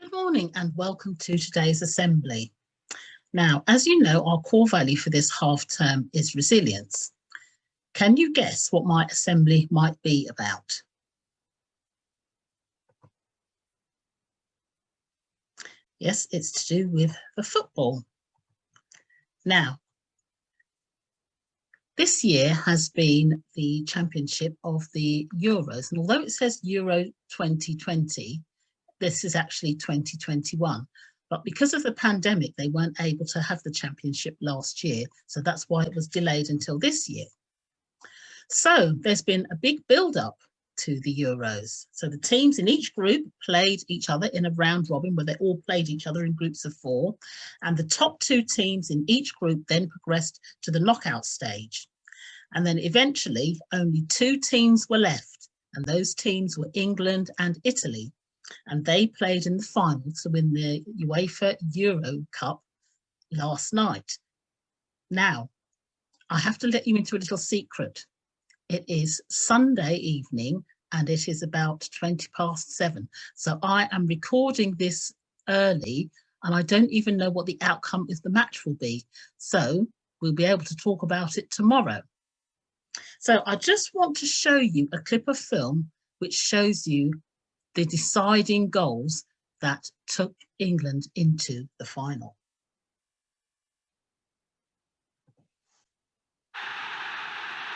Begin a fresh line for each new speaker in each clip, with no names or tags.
Good morning and welcome to today's assembly. Now, as you know, our core value for this half term is resilience. Can you guess what my assembly might be about? Yes, it's to do with the football. Now, this year has been the championship of the Euros, and although it says Euro 2020, this is actually 2021. But because of the pandemic, they weren't able to have the championship last year. So that's why it was delayed until this year. So there's been a big build-up to the Euros. So the teams in each group played each other in a round robin where they all played each other in groups of 4. And the top 2 teams in each group then progressed to the knockout stage. And then eventually only 2 teams were left. And those teams were England and Italy. And they played in the final to win the UEFA Euro Cup last night. Now, I have to let you into a little secret. It is Sunday evening and it is about 7:20. So I am recording this early and I don't even know what the outcome of the match will be. So we'll be able to talk about it tomorrow. So I just want to show you a clip of film which shows you the deciding goals that took England into the final.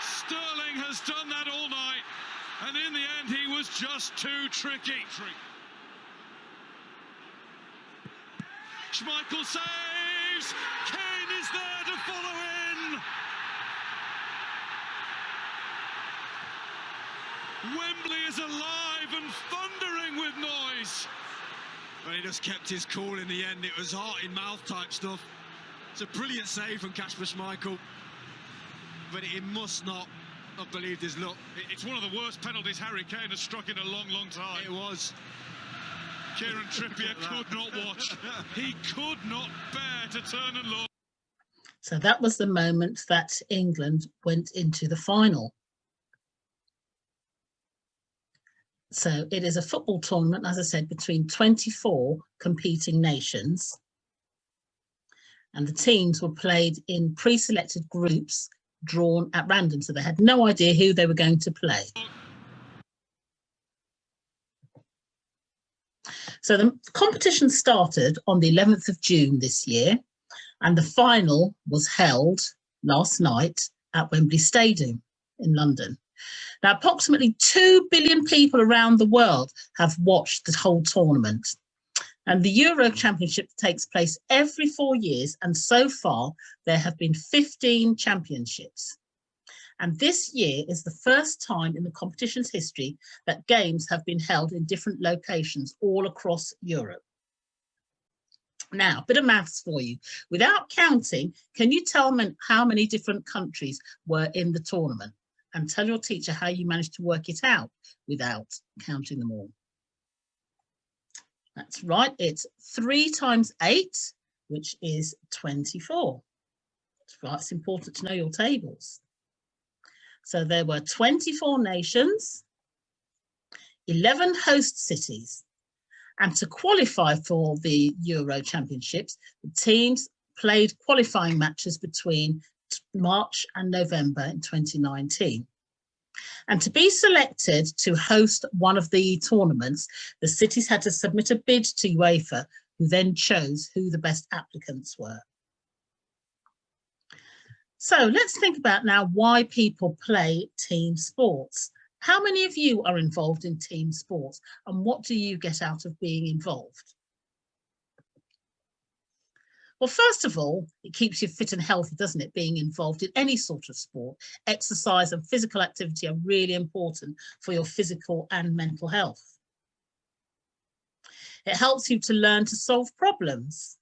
Sterling has done that all night, and in the end he was just too tricky. Schmeichel saves, Kane is there to follow in. Wembley is alive and thundering with noise.
But he just kept his cool in the end. It was heart in mouth type stuff. It's a brilliant save from Kasper Schmeichel, but he must not have believed his luck.
It's one of the worst penalties Harry Kane has struck in a long, long time.
It was.
Kieran Trippier could not watch. He could not bear to turn and look.
So that was the moment that England went into the final. So it is a football tournament, as I said, between 24 competing nations. And the teams were played in pre-selected groups drawn at random. So they had no idea who they were going to play. So the competition started on the 11th of June this year, and the final was held last night at Wembley Stadium in London. Now, approximately 2 billion people around the world have watched the whole tournament. And the Euro Championship takes place every 4 years. And so far, there have been 15 championships. And this year is the first time in the competition's history that games have been held in different locations all across Europe. Now, a bit of maths for you. Without counting, can you tell me how many different countries were in the tournament? And tell your teacher how you managed to work it out without counting them all. That's right, it's 3 times 8, which is 24. That's right, it's important to know your tables. So there were 24 nations, 11 host cities. And to qualify for the Euro Championships, the teams played qualifying matches between March and November in 2019. And to be selected to host one of the tournaments, the cities had to submit a bid to UEFA, who then chose who the best applicants were. So let's think about now why people play team sports. How many of you are involved in team sports, and what do you get out of being involved? Well, first of all, it keeps you fit and healthy, doesn't it, being involved in any sort of sport? Exercise and physical activity are really important for your physical and mental health. It helps you to learn to solve problems.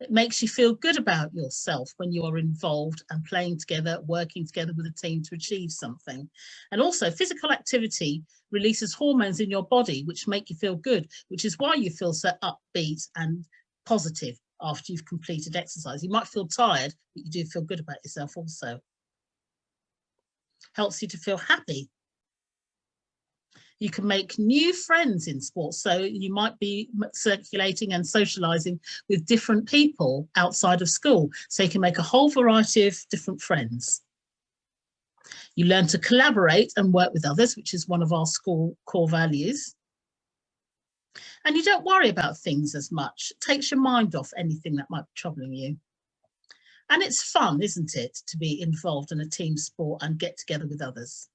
It makes you feel good about yourself when you are involved and playing together, working together with a team to achieve something. And also, physical activity releases hormones in your body which make you feel good, which is why you feel so upbeat and positive after you've completed exercise. You might feel tired, but you do feel good about yourself also. Helps you to feel happy. You can make new friends in sports. So you might be circulating and socializing with different people outside of school. So you can make a whole variety of different friends. You learn to collaborate and work with others, which is one of our school core values. And you don't worry about things as much. It takes your mind off anything that might be troubling you. And it's fun, isn't it, to be involved in a team sport and get together with others.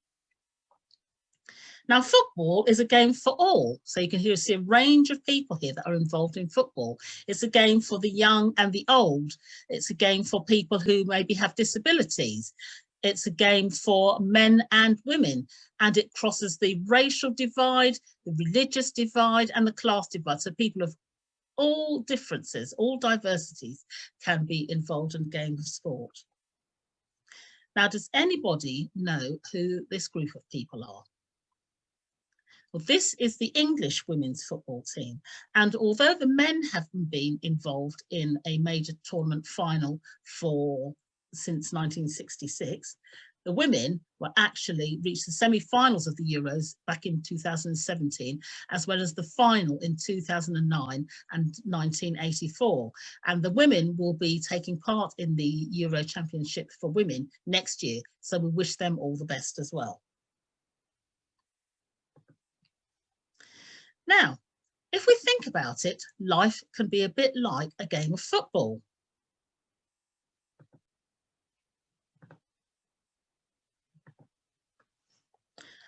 Now, football is a game for all. So you can see a range of people here that are involved in football. It's a game for the young and the old. It's a game for people who maybe have disabilities. It's a game for men and women, and it crosses the racial divide, the religious divide, and the class divide. So people of all differences, all diversities can be involved in a game of sport. Now, does anybody know who this group of people are? Well, this is the English women's football team. And although the men haven't been involved in a major tournament final since 1966, the women were actually reached the semi-finals of the Euros back in 2017, as well as the final in 2009 and 1984. And the women will be taking part in the Euro Championship for women next year. So we wish them all the best as well. Now, if we think about it, life can be a bit like a game of football.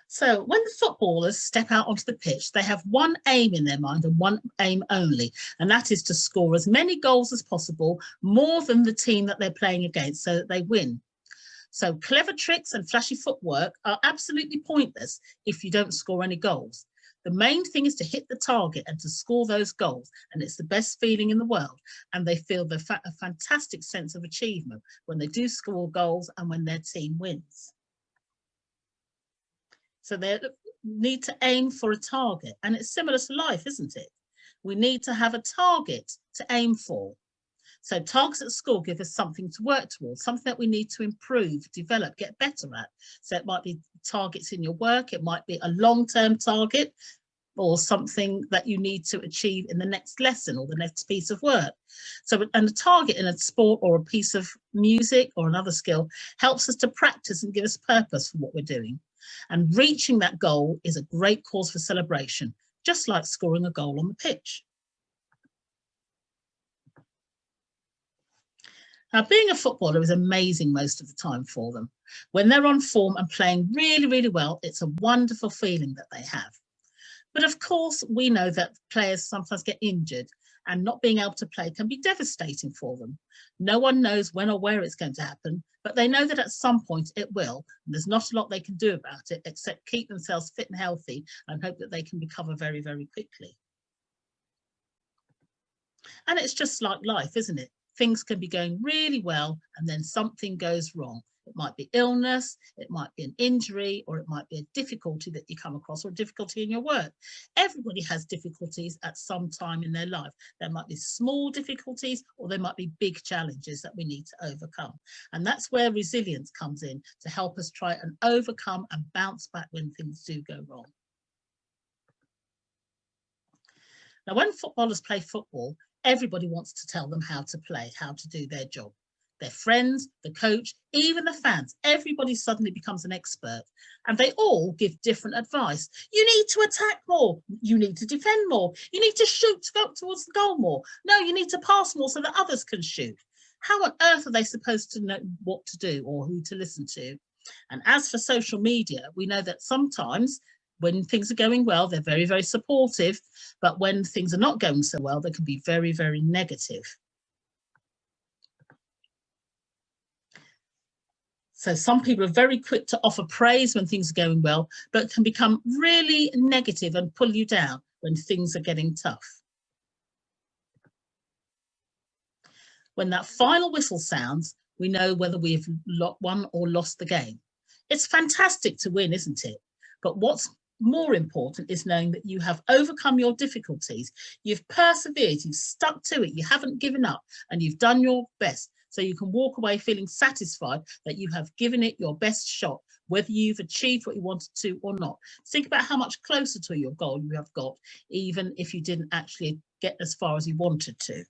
So when the footballers step out onto the pitch, they have one aim in their mind and one aim only, and that is to score as many goals as possible, more than the team that they're playing against, so that they win. So clever tricks and flashy footwork are absolutely pointless if you don't score any goals. The main thing is to hit the target and to score those goals, and it's the best feeling in the world. And they feel a fantastic sense of achievement when they do score goals and when their team wins. So they need to aim for a target, and it's similar to life, isn't it? We need to have a target to aim for. So targets at school give us something to work towards, something that we need to improve, develop, get better at. So it might be targets in your work, it might be a long-term target, or something that you need to achieve in the next lesson or the next piece of work. So, and a target in a sport or a piece of music or another skill helps us to practice and give us purpose for what we're doing. And reaching that goal is a great cause for celebration, just like scoring a goal on the pitch. Now, being a footballer is amazing most of the time for them. When they're on form and playing really, really well, it's a wonderful feeling that they have. But of course, we know that players sometimes get injured, and not being able to play can be devastating for them. No one knows when or where it's going to happen, but they know that at some point it will. And there's not a lot they can do about it except keep themselves fit and healthy and hope that they can recover very, very quickly. And it's just like life, isn't it? Things can be going really well and then something goes wrong. It might be illness, it might be an injury, or it might be a difficulty that you come across, or a difficulty in your work. Everybody has difficulties at some time in their life. There might be small difficulties, or there might be big challenges that we need to overcome. And that's where resilience comes in, to help us try and overcome and bounce back when things do go wrong. Now, when footballers play football, everybody wants to tell them how to play, how to do their job. Their friends, the coach, even the fans, everybody suddenly becomes an expert, and they all give different advice. You need to attack more. You need to defend more. You need to shoot to go towards the goal more. No, you need to pass more so that others can shoot. How on earth are they supposed to know what to do or who to listen to? And as for social media, we know that sometimes when things are going well, they're very, very supportive, but when things are not going so well, they can be very, very negative. So some people are very quick to offer praise when things are going well, but can become really negative and pull you down when things are getting tough. When that final whistle sounds, we know whether we've won or lost the game. It's fantastic to win, isn't it? But what's more important is knowing that you have overcome your difficulties, you've persevered, you've stuck to it, you haven't given up, and you've done your best so you can walk away feeling satisfied that you have given it your best shot, whether you've achieved what you wanted to or not. Think about how much closer to your goal you have got, even if you didn't actually get as far as you wanted to.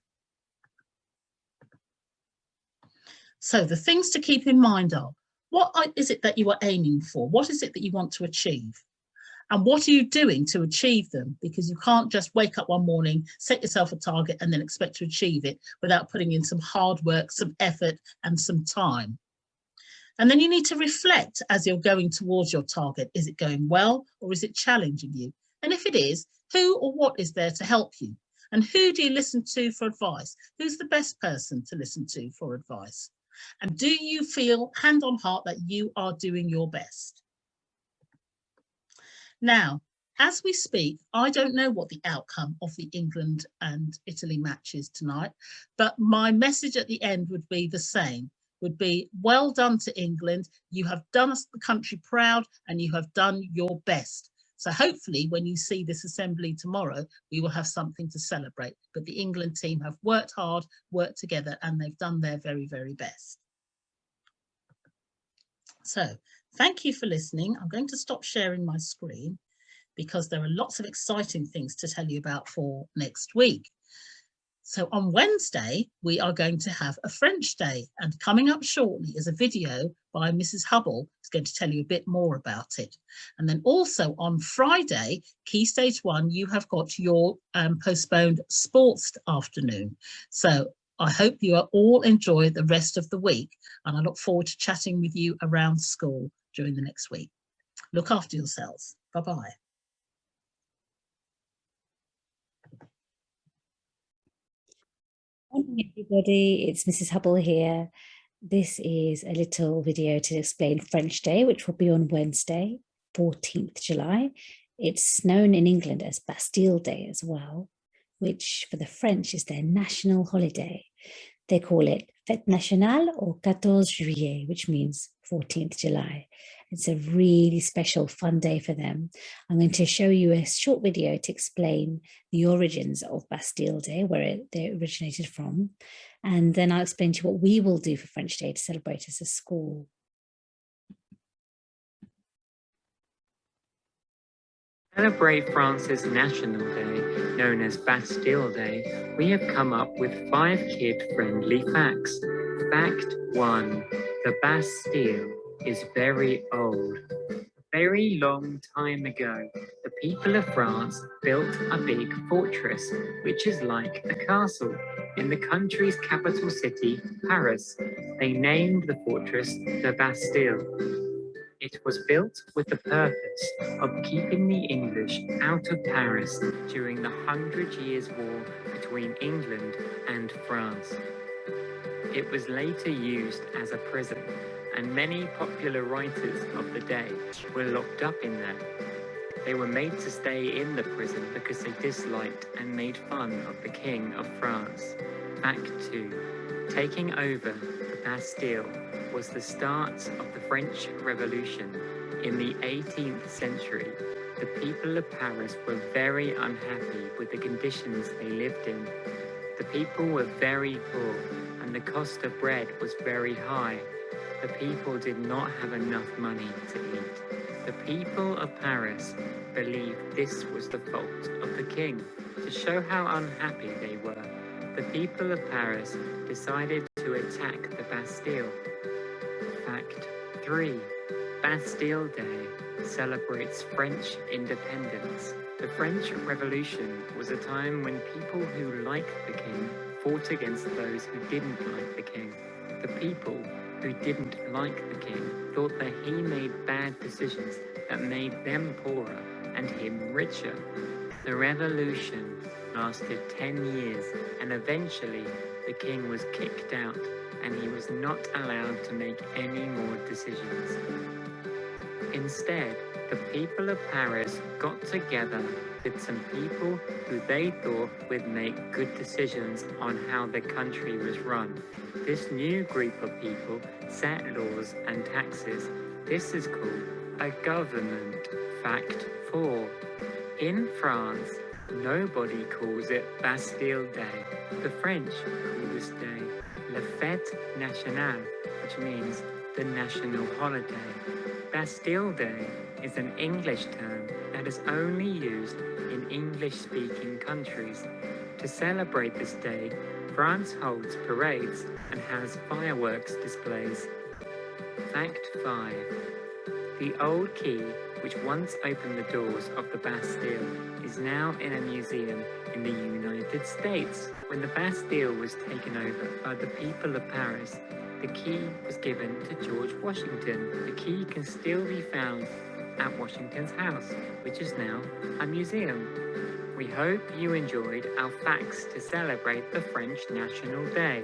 So the things to keep in mind are, what is it that you are aiming for? What is it that you want to achieve? And what are you doing to achieve them? Because you can't just wake up one morning, set yourself a target and then expect to achieve it without putting in some hard work, some effort and some time. And then you need to reflect as you're going towards your target. Is it going well or is it challenging you? And if it is, who or what is there to help you? And who do you listen to for advice? Who's the best person to listen to for advice? And do you feel hand on heart that you are doing your best? Now, as we speak, I don't know what the outcome of the England and Italy match is tonight, but my message at the end would be the same, would be well done to England. You have done us, the country, proud and you have done your best. So hopefully when you see this assembly tomorrow, we will have something to celebrate. But the England team have worked hard, worked together, and they've done their very, very best. So thank you for listening. I'm going to stop sharing my screen because there are lots of exciting things to tell you about for next week. So on Wednesday, we are going to have a French day, and coming up shortly is a video by Mrs. Hubble who's going to tell you a bit more about it. And then also on Friday, Key Stage 1, you have got your postponed sports afternoon. So I hope you all enjoy the rest of the week, and I look forward to chatting with you around school during the next week. Look after yourselves. Bye-bye.
Morning, everybody. It's Mrs. Hubble here. This is a little video to explain French Day, which will be on Wednesday, 14th July. It's known in England as Bastille Day as well, which for the French is their national holiday. They call it Fête Nationale or 14 Juillet, which means 14th July. It's a really special, fun day for them. I'm going to show you a short video to explain the origins of Bastille Day, where they originated from. And then I'll explain to you what we will do for French Day to celebrate as a school.
To celebrate France's National Day, known as Bastille Day, we have come up with 5 kid-friendly facts. Fact 1. The Bastille is very old. A very long time ago, the people of France built a big fortress, which is like a castle, in the country's capital city, Paris. They named the fortress the Bastille. It was built with the purpose of keeping the English out of Paris during the 100 Years' War between England and France. It was later used as a prison, and many popular writers of the day were locked up in there. They were made to stay in the prison because they disliked and made fun of the King of France. Fact 2. Taking over the Bastille was the start of the French Revolution. In the 18th century, the people of Paris were very unhappy with the conditions they lived in. The people were very poor, and the cost of bread was very high. The people did not have enough money to eat. The people of Paris believed this was the fault of the king. To show how unhappy they were, the people of Paris decided to attack the Bastille. Fact 3. Bastille Day celebrates French independence. The French Revolution was a time when people who liked the king fought against those who didn't like the king. The people who didn't like the king thought that he made bad decisions that made them poorer and him richer. The revolution lasted 10 years, and eventually the king was kicked out and he was not allowed to make any more decisions. Instead, the people of Paris got together with some people who they thought would make good decisions on how the country was run. This new group of people set laws and taxes. This is called a government. Fact 4. In France, nobody calls it Bastille Day. The French call this day La Fête Nationale, which means the national holiday. Bastille Day is an English term that is only used in English-speaking countries. To celebrate this day, France holds parades and has fireworks displays. Fact 5. The old key, which once opened the doors of the Bastille, is now in a museum in the United States. When the Bastille was taken over by the people of Paris, the key was given to George Washington. The key can still be found at Washington's house, which is now a museum. We hope you enjoyed our facts to celebrate the French National Day.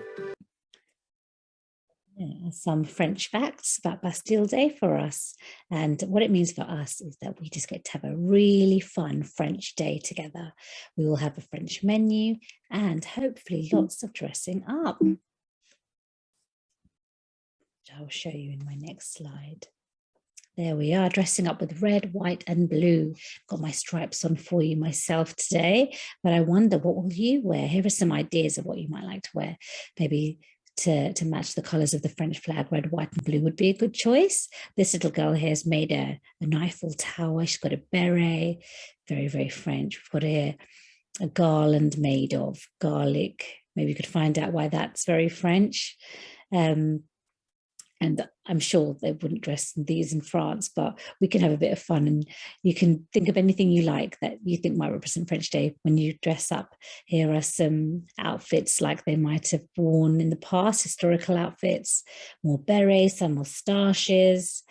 Yeah, some French facts about Bastille Day for us. And what it means for us is that we just get to have a really fun French day together. We will have a French menu and hopefully lots of dressing up. I'll show you in my next slide. There we are, dressing up with red, white and blue. Got my stripes on for you myself today, but I wonder, what will you wear? Here are some ideas of what you might like to wear. Maybe to match the colours of the French flag, red, white and blue would be a good choice. This little girl here has made an Eiffel Tower. She's got a beret, very, very French. We've got here a garland made of garlic. Maybe you could find out why that's very French. And I'm sure they wouldn't dress these in France, but we can have a bit of fun, and you can think of anything you like that you think might represent French Day when you dress up. Here are some outfits like they might have worn in the past, historical outfits, more berets, some moustaches,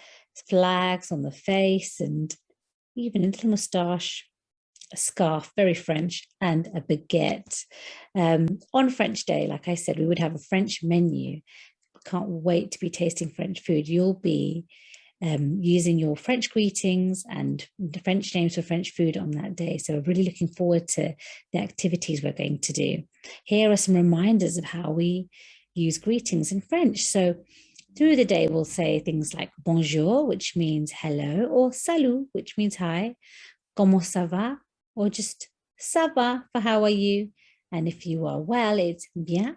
flags on the face, and even a little moustache, a scarf, very French, and a baguette. On French Day, like I said, we would have a French menu. Can't wait to be tasting French food. You'll be using your French greetings and the French names for French food on that day. So we're really looking forward to the activities we're going to do. Here are some reminders of how we use greetings in French. So through the day, we'll say things like bonjour, which means hello, or salut, which means hi, comment ça va, or just ça va for how are you. And if you are well, it's bien.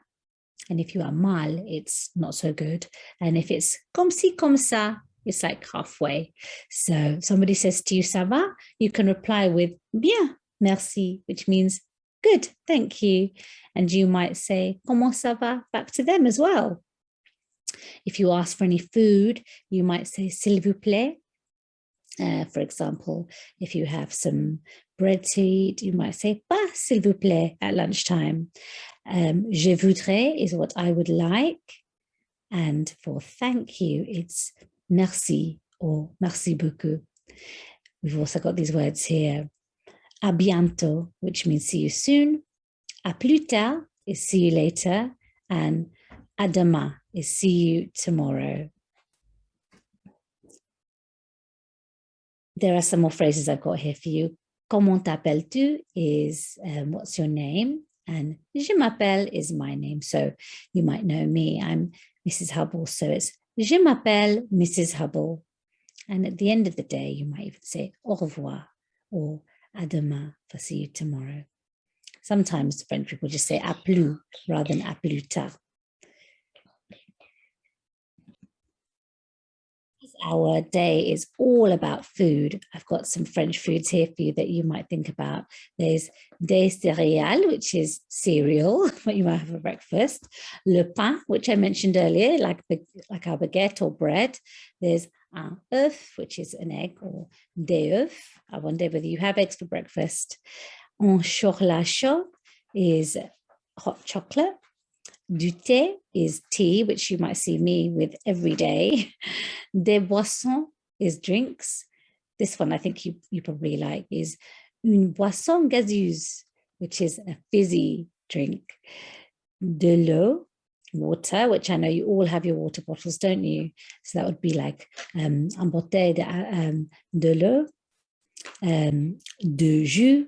And if you are mal, it's not so good. And if it's comme ci, comme ça, it's like halfway. So if somebody says to you, ça va, you can reply with bien, merci, which means good, thank you. And you might say, comment ça va, back to them as well. If you ask for any food, you might say, s'il vous plaît. For example, if you have some bread to eat, you might say, pas s'il vous plaît at lunchtime. Je voudrais is what I would like. And for thank you, it's merci or merci beaucoup. We've also got these words here. À bientôt, which means see you soon. À plus tard is see you later. And à demain is see you tomorrow. There are some more phrases I've got here for you. Comment t'appelles-tu is what's your name? And je m'appelle is my name. So you might know me. I'm Mrs. Hubble. So it's je m'appelle Mrs. Hubble. And at the end of the day, you might even say au revoir or à demain for see you tomorrow. Sometimes French people just say à plus rather than à plus tard. Our day is all about food. I've got some French foods here for you that you might think about. There's des céréales, which is cereal, what you might have for breakfast. Le pain, which I mentioned earlier, like our baguette or bread. There's un œuf, which is an egg, or des œufs. I wonder whether you have eggs for breakfast. Un chocolat chaud is hot chocolate. Du thé is tea, which you might see me with every day. Des boissons is drinks. This one I think you probably like is une boisson gazeuse, which is a fizzy drink. De l'eau, water, which I know you all have your water bottles, don't you? So that would be like un bouteille de l'eau. De jus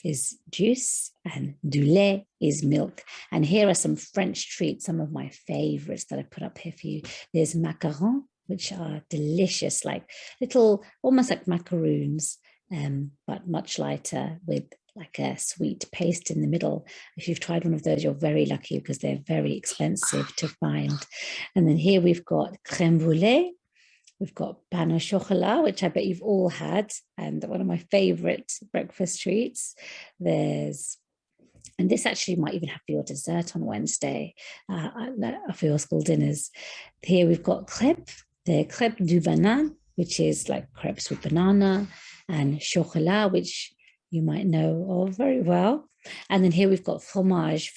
is juice, and du lait is milk. And here are some French treats, some of my favorites that I put up here for you. There's macarons, which are delicious, like little, almost like macaroons, but much lighter with like a sweet paste in the middle. If you've tried one of those, you're very lucky because they're very expensive to find. And then here we've got crème brûlée. We've got pain au chocolat, which I bet you've all had, and one of my favorite breakfast treats. And this actually might even have for your dessert on Wednesday, for your school dinners. Here we've got the crêpe du banane, which is like crepes with banana, and chocolat, which you might know of very well. And then here we've got fromage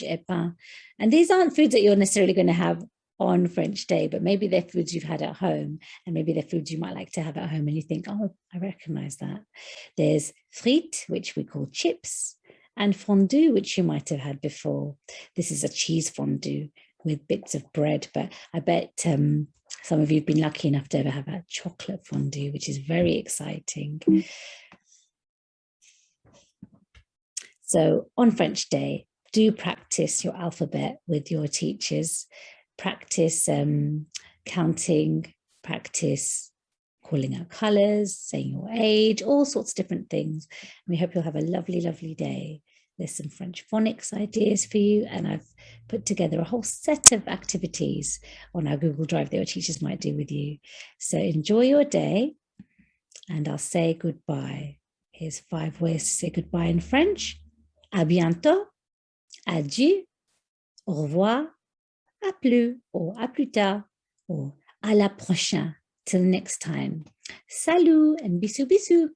et pain. And these aren't foods that you're necessarily going to have on French Day, but maybe they're foods you've had at home, and maybe they're foods you might like to have at home and you think, oh, I recognize that. There's frites, which we call chips, and fondue, which you might have had before. This is a cheese fondue with bits of bread, but I bet some of you have been lucky enough to ever have a chocolate fondue, which is very exciting. So on French Day, do practice your alphabet with your teachers. Practice counting, practice calling out colours, saying your age, all sorts of different things. And we hope you'll have a lovely, lovely day. There's some French phonics ideas for you, and I've put together a whole set of activities on our Google Drive that your teachers might do with you. So enjoy your day, and I'll say goodbye. Here's 5 ways to say goodbye in French. À bientôt, adieu, au revoir, à plus, or à plus tard, or à la prochaine. Till next time. Salut and bisous bisous.